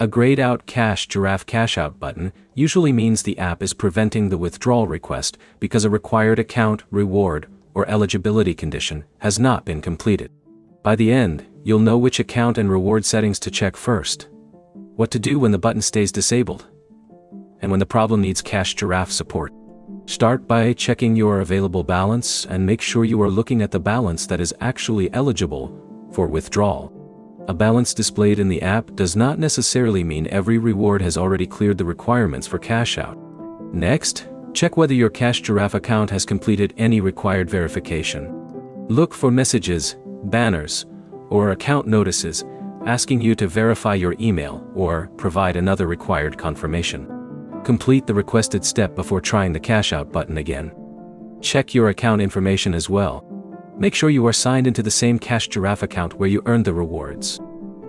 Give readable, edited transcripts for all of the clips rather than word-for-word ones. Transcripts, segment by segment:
A grayed out Giraffe Cashout button usually means the app is preventing the withdrawal request because a required account, reward, or eligibility condition has not been completed. By the end, you'll know which account and reward settings to check first, what to do when the button stays disabled, and when the problem needs Giraffe support. Start by checking your available balance and make sure you are looking at the balance that is actually eligible for withdrawal. A balance displayed in the app does not necessarily mean every reward has already cleared the requirements for Cashout. Next, check whether your Giraffe account has completed any required verification. Look for messages, banners, or account notices asking you to verify your email or provide another required confirmation. Complete the requested step before trying the Cashout button again. Check your account information as well. Make sure you are signed into the same Giraffe account where you earned the rewards.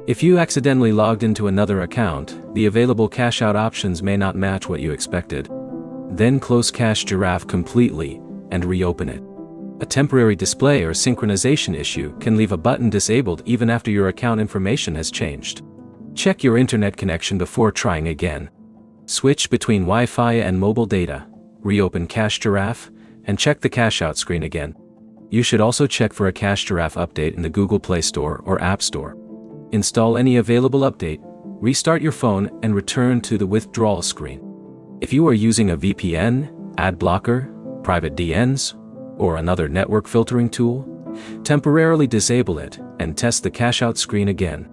If you accidentally logged into another account, the available Cashout options may not match what you expected. Then close Giraffe completely and reopen it. A temporary display or synchronization issue can leave a button disabled even after your account information has changed. Check your internet connection before trying again. Switch between Wi-Fi and mobile data, reopen Giraffe, and check the Cashout screen again. You should also check for a Giraffe update in the Google Play Store or App Store. Install any available update, restart your phone, and return to the withdrawal screen. If you are using a VPN, ad blocker, private DNs, or another network filtering tool, temporarily disable it and test the Cashout screen again.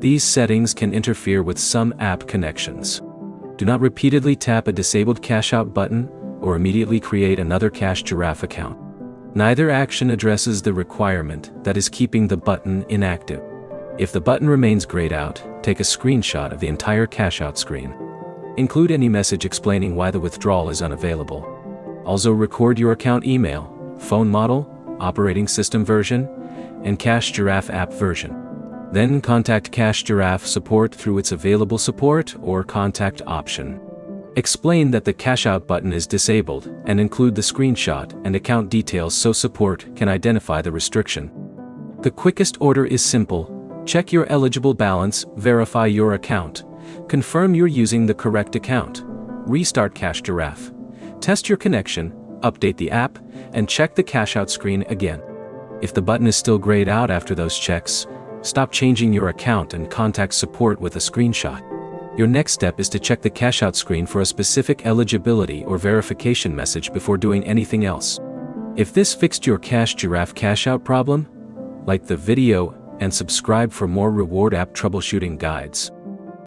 These settings can interfere with some app connections. Do not repeatedly tap a disabled Cashout button or immediately create another Giraffe account. Neither action addresses the requirement that is keeping the button inactive. If the button remains grayed out, take a screenshot of the entire Cashout screen. Include any message explaining why the withdrawal is unavailable. Also record your account email, phone model, operating system version, and Giraffe app version. Then contact Giraffe support through its available support or contact option. Explain that the Cashout button is disabled and include the screenshot and account details so support can identify the restriction. The quickest order is simple: check your eligible balance, verify your account, confirm you're using the correct account, restart Giraffe, test your connection, update the app, and check the Cashout screen again. If the button is still grayed out after those checks, stop changing your account and contact support with a screenshot. Your next step is to check the Cashout screen for a specific eligibility or verification message before doing anything else. If this fixed your Giraffe Cashout problem, like the video and subscribe for more reward app troubleshooting guides.